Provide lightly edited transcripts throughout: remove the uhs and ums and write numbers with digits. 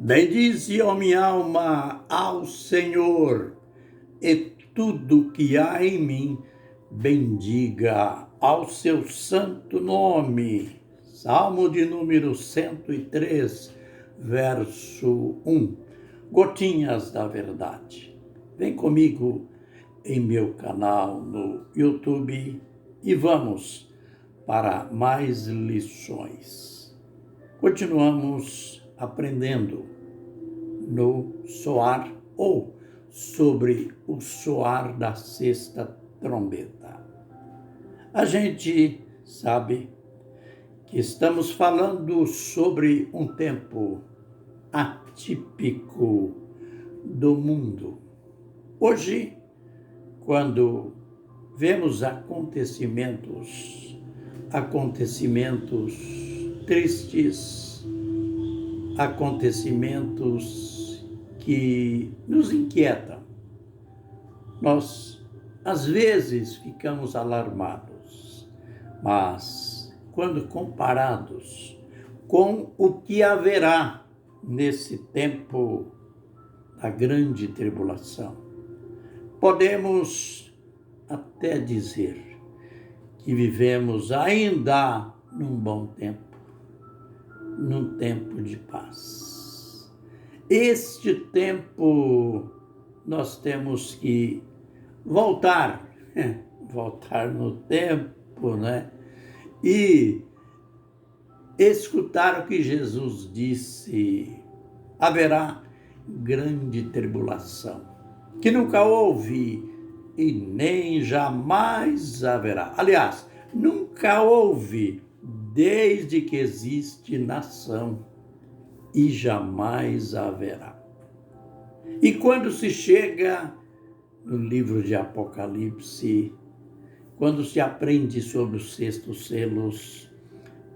Bendize, ó minha alma, ao Senhor, e tudo que há em mim, bendiga ao seu santo nome. Salmo de número 103, verso 1. Gotinhas da Verdade. Vem comigo em meu canal no YouTube e vamos para mais lições. Continuamos aprendendo no soar ou sobre o soar da sexta trombeta. A gente sabe que estamos falando sobre um tempo atípico do mundo. Hoje, quando vemos acontecimentos tristes, acontecimentos que nos inquietam, nós às vezes ficamos alarmados, mas quando comparados com o que haverá nesse tempo da grande tribulação, podemos até dizer que vivemos ainda num bom tempo, num tempo de paz. Este tempo nós temos que voltar no tempo, né? E escutar o que Jesus disse: haverá grande tribulação, que nunca houve e nem jamais haverá. Aliás, nunca houve desde que existe nação e jamais haverá. E quando se chega no livro de Apocalipse, quando se aprende sobre os sextos selos,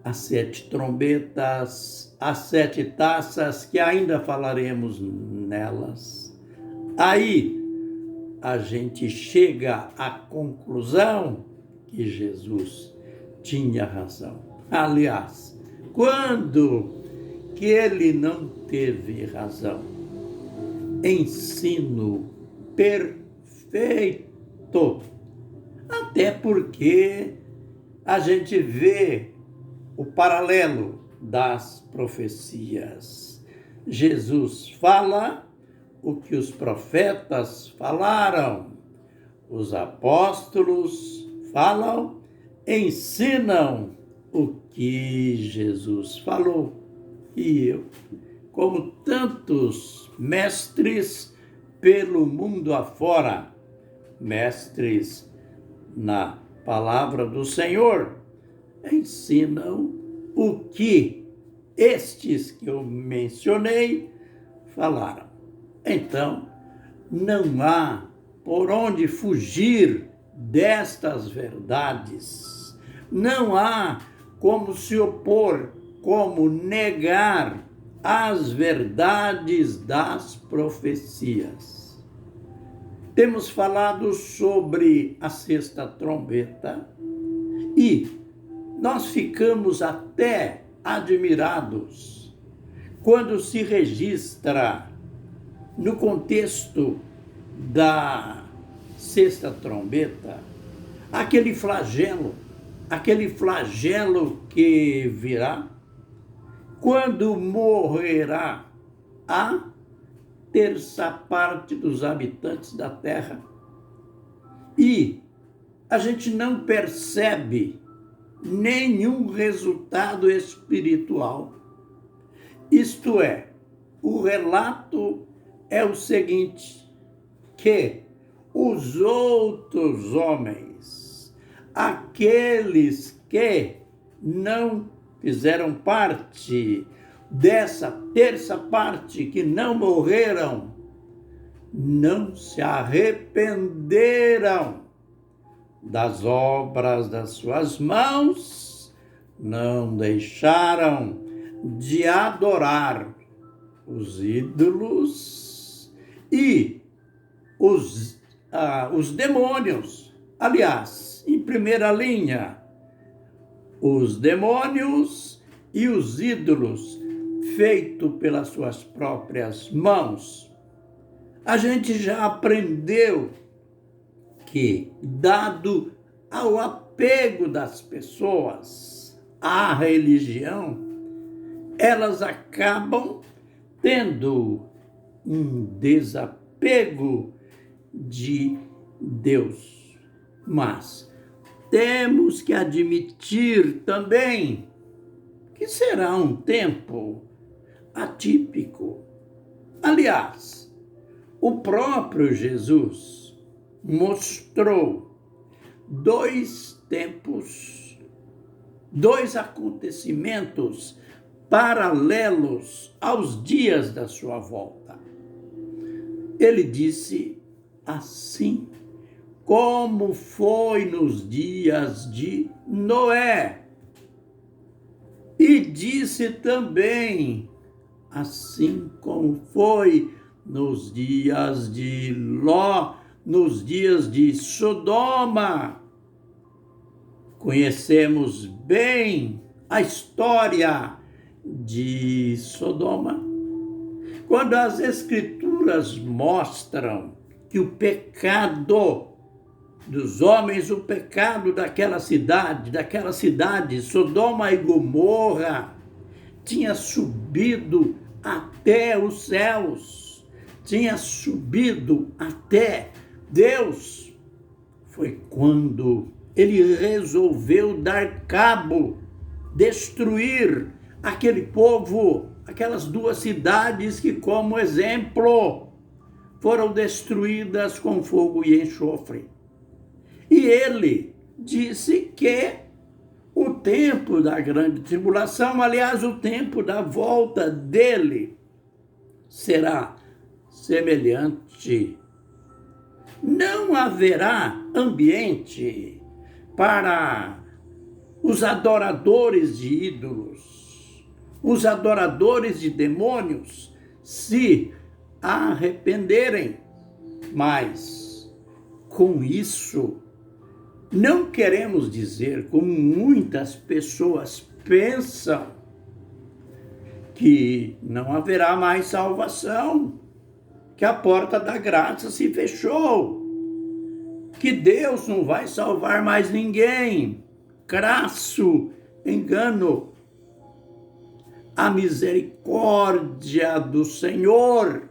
as 7 trombetas, as 7 taças, que ainda falaremos nelas, aí a gente chega à conclusão que Jesus tinha razão. Aliás, quando que ele não teve razão? Ensino perfeito. Até porque a gente vê o paralelo das profecias. Jesus fala o que os profetas falaram, os apóstolos falam, ensinam o que Jesus falou. E eu, como tantos mestres pelo mundo afora, mestres na palavra do Senhor, ensinam o que estes que eu mencionei falaram. Então, não há por onde fugir destas verdades. Não há como se opor, como negar as verdades das profecias. Temos falado sobre a sexta trombeta e nós ficamos até admirados quando se registra no contexto da sexta trombeta aquele flagelo que virá quando morrerá a terça parte dos habitantes da terra. E a gente não percebe nenhum resultado espiritual. Isto é, o relato é o seguinte, que os outros homens, aqueles que não fizeram parte dessa terça parte, que não morreram, não se arrependeram das obras das suas mãos, não deixaram de adorar os ídolos e os demônios. Aliás, em primeira linha, os demônios e os ídolos feito pelas suas próprias mãos. A gente já aprendeu que, dado ao apego das pessoas à religião, elas acabam tendo um desapego de Deus. Mas temos que admitir também que será um tempo atípico. Aliás, o próprio Jesus mostrou dois tempos, dois acontecimentos paralelos aos dias da sua volta. Ele disse assim, como foi nos dias de Noé. E disse também, assim como foi nos dias de Ló, nos dias de Sodoma. Conhecemos bem a história de Sodoma. Quando as Escrituras mostram que o pecado dos homens, o pecado daquela cidade, Sodoma e Gomorra, tinha subido até os céus, tinha subido até Deus. Foi quando ele resolveu dar cabo, destruir aquele povo, aquelas duas cidades que, como exemplo, foram destruídas com fogo e enxofre. E ele disse que o tempo da grande tribulação, aliás, o tempo da volta dele, será semelhante. Não haverá ambiente para os adoradores de ídolos, os adoradores de demônios, se arrependerem. Mas, com isso, não queremos dizer, como muitas pessoas pensam, que não haverá mais salvação, que a porta da graça se fechou, que Deus não vai salvar mais ninguém. Crasso engano. A misericórdia do Senhor,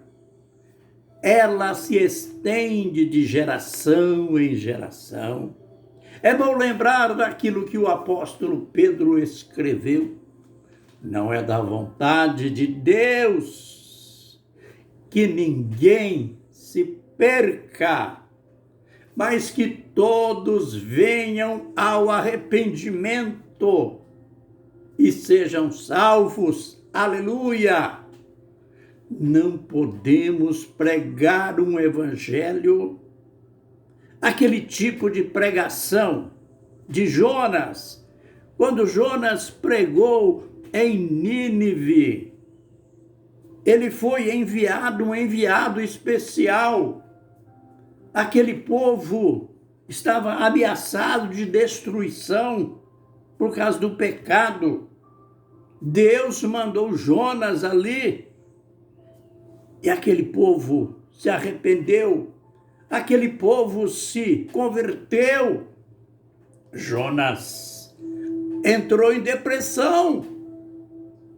ela se estende de geração em geração. É bom lembrar daquilo que o apóstolo Pedro escreveu. Não é da vontade de Deus que ninguém se perca, mas que todos venham ao arrependimento e sejam salvos. Aleluia! Não podemos pregar um evangelho, aquele tipo de pregação de Jonas, quando Jonas pregou em Nínive. Ele foi enviado, um enviado especial. Aquele povo estava ameaçado de destruição por causa do pecado. Deus mandou Jonas ali e aquele povo se arrependeu, aquele povo se converteu. Jonas entrou em depressão,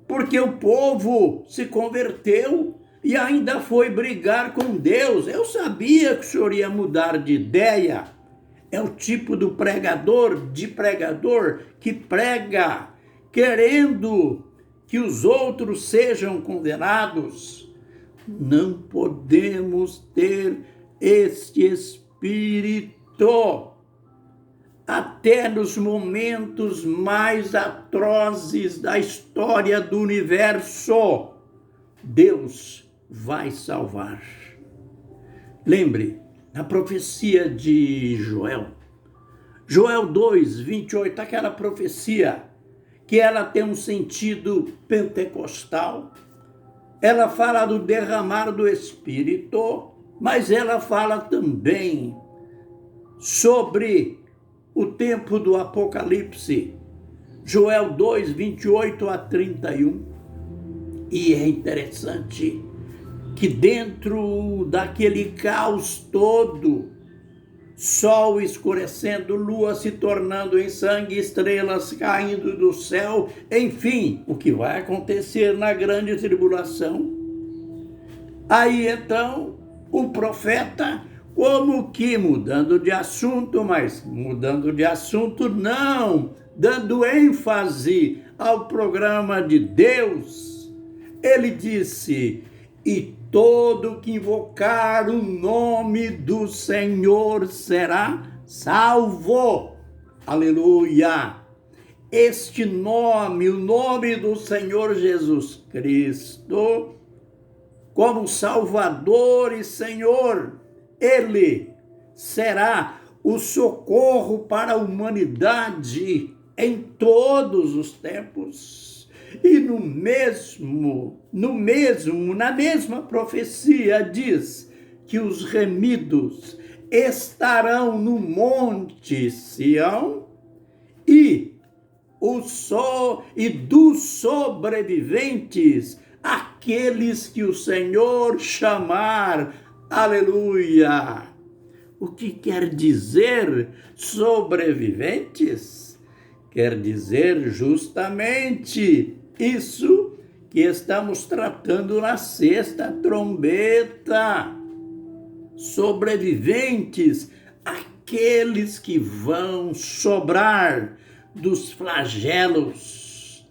porque o povo se converteu e ainda foi brigar com Deus. Eu sabia que o senhor ia mudar de ideia. É o tipo do pregador que prega querendo que os outros sejam condenados. Não podemos ter este espírito. Até nos momentos mais atrozes da história do universo, Deus vai salvar. Lembre, na profecia de Joel 2:28, aquela profecia que ela tem um sentido pentecostal. Ela fala do derramar do Espírito, mas ela fala também sobre o tempo do Apocalipse. Joel 2:28 a 31. E é interessante que dentro daquele caos todo, sol escurecendo, lua se tornando em sangue, estrelas caindo do céu, enfim, o que vai acontecer na grande tribulação. Aí então, o profeta, como que mudando de assunto, mas mudando de assunto não, dando ênfase ao programa de Deus, ele disse: e todo que invocar o nome do Senhor será salvo. Aleluia! Este nome, o nome do Senhor Jesus Cristo, como Salvador e Senhor, Ele será o socorro para a humanidade em todos os tempos. E na mesma profecia diz que os remidos estarão no monte Sião e dos sobreviventes, aqueles que o Senhor chamar. Aleluia! O que quer dizer sobreviventes? Quer dizer justamente isso que estamos tratando na sexta trombeta. Sobreviventes, aqueles que vão sobrar dos flagelos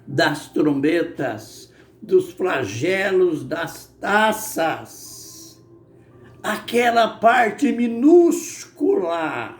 das trombetas, dos flagelos das taças, aquela parte minúscula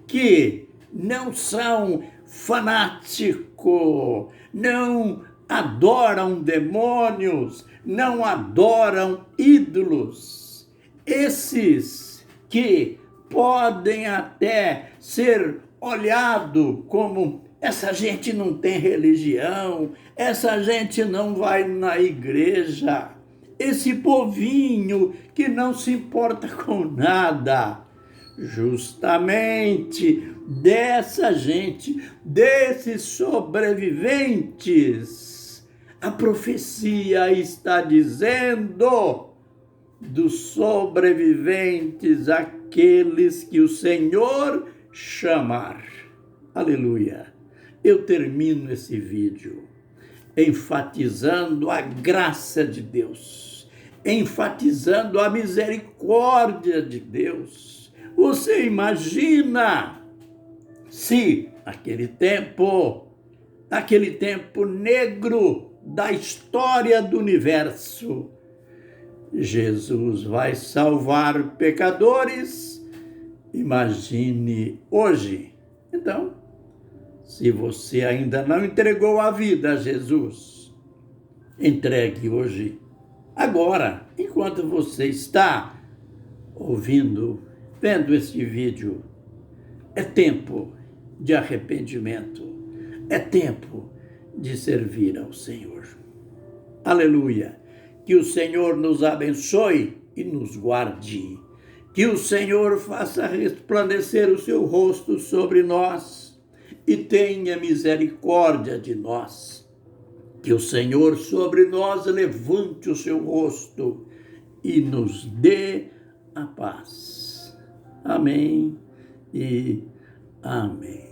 que não são fanáticos, não adoram demônios, não adoram ídolos. Esses que podem até ser olhado como: essa gente não tem religião, essa gente não vai na igreja, esse povinho que não se importa com nada. Justamente dessa gente, desses sobreviventes, a profecia está dizendo: dos sobreviventes, aqueles que o Senhor chamar. Aleluia! Eu termino esse vídeo enfatizando a graça de Deus, enfatizando a misericórdia de Deus. Você imagina se aquele tempo negro da história do universo, Jesus vai salvar pecadores. Imagine hoje. Então, se você ainda não entregou a vida a Jesus, entregue hoje, agora, enquanto você está ouvindo, vendo este vídeo. É tempo de arrependimento, é tempo de servir ao Senhor. Aleluia! Que o Senhor nos abençoe e nos guarde. Que o Senhor faça resplandecer o seu rosto sobre nós e tenha misericórdia de nós. Que o Senhor sobre nós levante o seu rosto e nos dê a paz. Amém e amém.